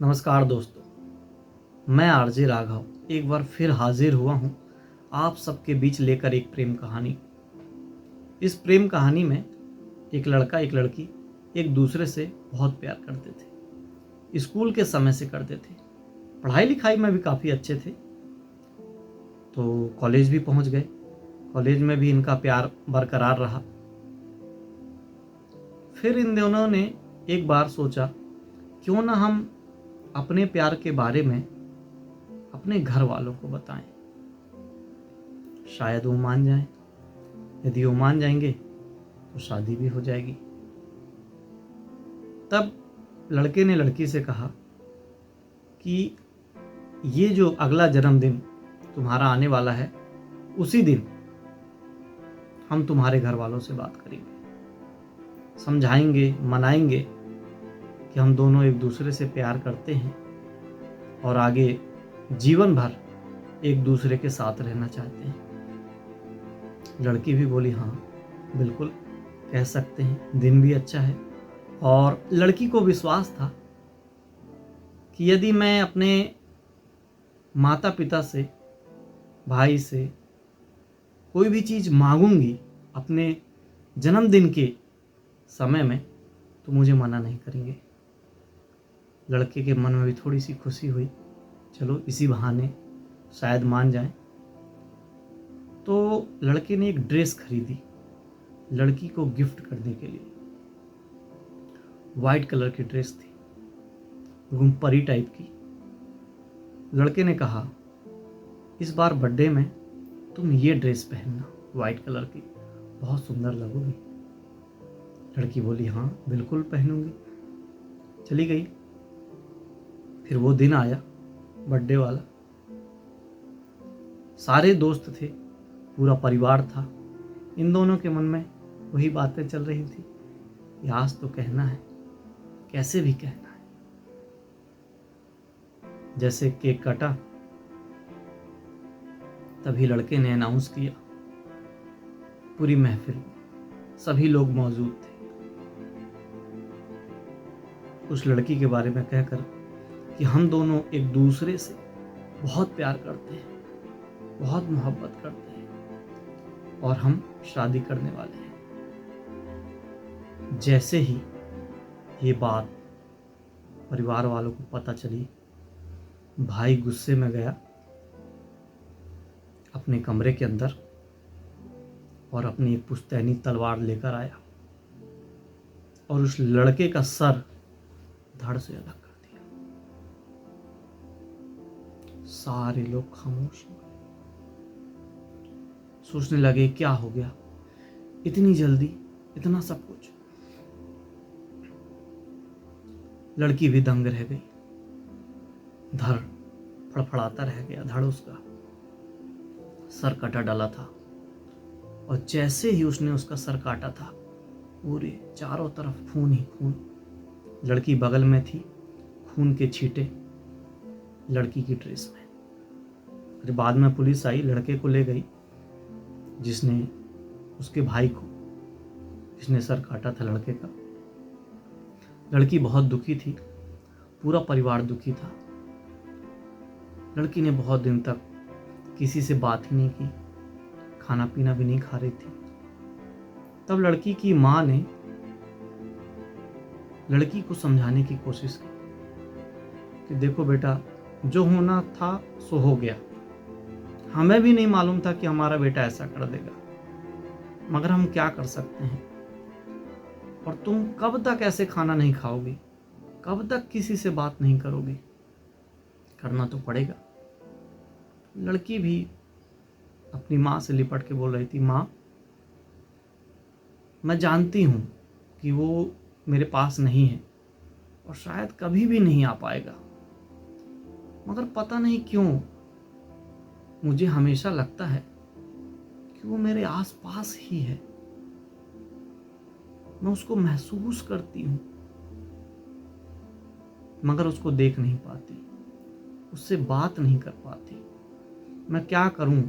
नमस्कार दोस्तों, मैं आरजे राघव एक बार फिर हाजिर हुआ हूँ आप सबके बीच लेकर एक प्रेम कहानी। इस प्रेम कहानी में एक लड़का एक लड़की एक दूसरे से बहुत प्यार करते थे। स्कूल के समय से करते थे, पढ़ाई लिखाई में भी काफ़ी अच्छे थे। तो कॉलेज भी पहुँच गए। कॉलेज में भी इनका प्यार बरकरार रहा। फिर इन दोनों ने एक बार सोचा, क्यों ना हम अपने प्यार के बारे में अपने घर वालों को बताएं, शायद वो मान जाएं। यदि वो मान जाएंगे तो शादी भी हो जाएगी। तब लड़के ने लड़की से कहा कि ये जो अगला जन्मदिन तुम्हारा आने वाला है, उसी दिन हम तुम्हारे घर वालों से बात करेंगे, समझाएंगे, मनाएंगे कि हम दोनों एक दूसरे से प्यार करते हैं और आगे जीवन भर एक दूसरे के साथ रहना चाहते हैं। लड़की भी बोली, हाँ बिल्कुल कह सकते हैं, दिन भी अच्छा है। और लड़की को विश्वास था कि यदि मैं अपने माता पिता से, भाई से कोई भी चीज़ मांगूंगी अपने जन्मदिन के समय में, तो मुझे मना नहीं करेंगे। लड़के के मन में भी थोड़ी सी खुशी हुई, चलो इसी बहाने शायद मान जाए। तो लड़के ने एक ड्रेस खरीदी लड़की को गिफ्ट करने के लिए। वाइट कलर की ड्रेस थी, एकदम परी टाइप की। लड़के ने कहा, इस बार बर्थडे में तुम ये ड्रेस पहनना, वाइट कलर की, बहुत सुंदर लगोगी। लड़की बोली, हाँ बिल्कुल पहनूंगी। चली गई। फिर वो दिन आया, बर्थडे वाला। सारे दोस्त थे, पूरा परिवार था। इन दोनों के मन में वही बातें चल रही थी कि आज तो कहना है, कैसे भी कहना है। जैसे केक कटा, तभी लड़के ने अनाउंस किया। पूरी महफिल में सभी लोग मौजूद थे। उस लड़की के बारे में कहकर कि हम दोनों एक दूसरे से बहुत प्यार करते हैं, बहुत मोहब्बत करते हैं और हम शादी करने वाले हैं। जैसे ही ये बात परिवार वालों को पता चली, भाई गुस्से में गया अपने कमरे के अंदर और अपनी एक पुश्तैनी तलवार लेकर आया और उस लड़के का सर धड़ से अलग कर दिया। सारे लोग खामोश हो गए, सोचने लगे क्या हो गया, इतनी जल्दी, इतना सब कुछ। लड़की भी दंग रह गई, धड़ फड़फड़ाता रह गया। धड़ उसका सर कटा डाला था और जैसे ही उसने उसका सर काटा था, पूरे चारों तरफ खून ही खून। लड़की बगल में थी, खून के छींटे लड़की की ड्रेस में। फिर बाद में पुलिस आई, लड़के को ले गई, जिसने उसके भाई को, जिसने सर काटा था लड़के का। लड़की बहुत दुखी थी, पूरा परिवार दुखी था। लड़की ने बहुत दिन तक किसी से बात ही नहीं की, खाना पीना भी नहीं खा रही थी। तब लड़की की माँ ने लड़की को समझाने की कोशिश की कि देखो बेटा, जो होना था सो हो गया। हमें भी नहीं मालूम था कि हमारा बेटा ऐसा कर देगा, मगर हम क्या कर सकते हैं। और तुम कब तक ऐसे खाना नहीं खाओगी, कब तक किसी से बात नहीं करोगी, करना तो पड़ेगा। लड़की भी अपनी माँ से लिपट के बोल रही थी, माँ मैं जानती हूँ कि वो मेरे पास नहीं है और शायद कभी भी नहीं आ पाएगा, मगर पता नहीं क्यों मुझे हमेशा लगता है कि वो मेरे आसपास ही है। मैं उसको महसूस करती हूँ, मगर उसको देख नहीं पाती, उससे बात नहीं कर पाती। मैं क्या करूं?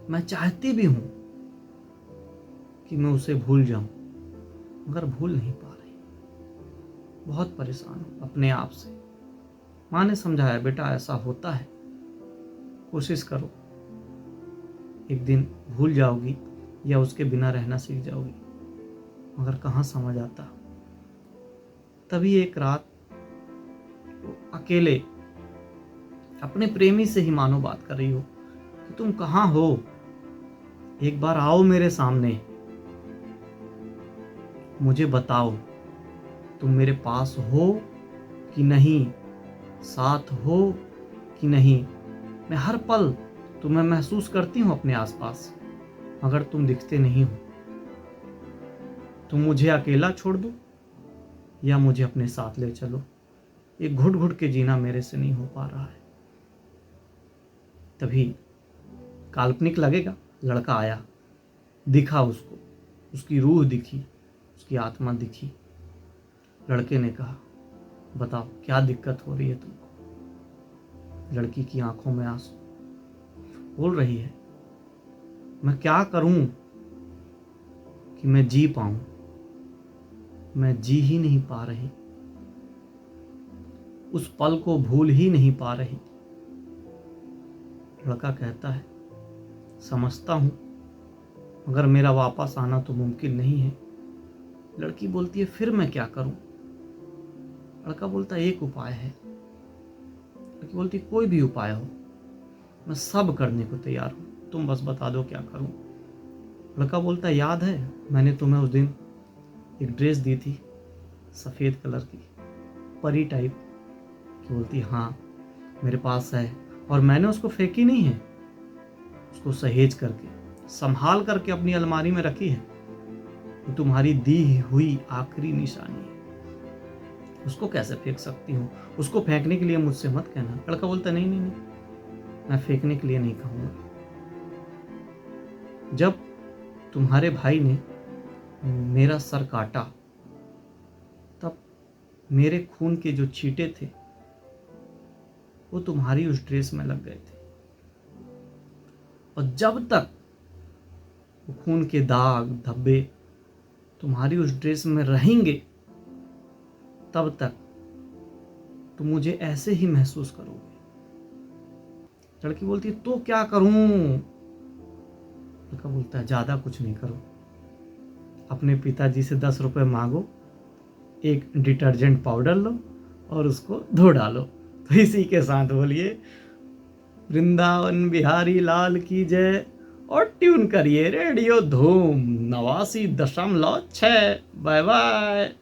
मैं चाहती भी हूं कि मैं उसे भूल जाऊं, मगर भूल नहीं पा रही। बहुत परेशान हूँ अपने आप से। माँ ने समझाया, बेटा ऐसा होता है, कोशिश करो, एक दिन भूल जाओगी या उसके बिना रहना सीख जाओगी। मगर कहाँ समझ आता। तभी एक रात वो अकेले अपने प्रेमी से ही मानो बात कर रही हो कि तुम कहाँ हो, एक बार आओ मेरे सामने, मुझे बताओ तुम मेरे पास हो कि नहीं, साथ हो कि नहीं। मैं हर पल तुम्हें महसूस करती हूँ अपने आसपास, मगर तुम दिखते नहीं हो। तुम मुझे अकेला छोड़ दो या मुझे अपने साथ ले चलो। ये घुट घुट के जीना मेरे से नहीं हो पा रहा है। तभी काल्पनिक लगेगा, लड़का आया, दिखा उसको, उसकी रूह दिखी, उसकी आत्मा दिखी। लड़के ने कहा, बताओ क्या दिक्कत हो रही है तुमको। लड़की की आंखों में आंसू, बोल रही है, मैं क्या करूं कि मैं जी पाऊं, मैं जी ही नहीं पा रही, उस पल को भूल ही नहीं पा रही। लड़का कहता है, समझता हूं, मगर मेरा वापस आना तो मुमकिन नहीं है। लड़की बोलती है, फिर मैं क्या करूं। लड़का बोलता है, एक उपाय है। लड़की बोलती है, कोई भी उपाय हो, मैं सब करने को तैयार हूं, तुम बस बता दो क्या करूं। लड़का बोलता है, याद है मैंने तुम्हें उस दिन एक ड्रेस दी थी सफ़ेद कलर की, परी टाइप की। बोलती, हाँ मेरे पास है, और मैंने उसको फेंकी नहीं है, उसको सहेज करके संभाल करके अपनी अलमारी में रखी है। वो तुम्हारी दी हुई आखिरी निशानी है, उसको कैसे फेंक सकती हूँ। उसको फेंकने के लिए मुझसे मत कहना। लड़का बोलता, नहीं नहीं नहीं, मैं फेंकने के लिए नहीं कहूँगा। जब तुम्हारे भाई ने मेरा सर काटा, तब मेरे खून के जो छींटे थे वो तुम्हारी उस ड्रेस में लग गए थे, और जब तक वो खून के दाग धब्बे तुम्हारी उस ड्रेस में रहेंगे, तब तक तुम मुझे ऐसे ही महसूस करोगे। लड़की बोलती, तो क्या करूं। लड़का बोलता है, ज्यादा कुछ नहीं करो, अपने पिताजी से 10 रुपए मांगो, एक डिटर्जेंट पाउडर लो और उसको धो डालो। तो इसी के साथ बोलिए, वृंदावन बिहारी लाल की जय, और ट्यून करिए रेडियो धूम 89.6। Bye bye.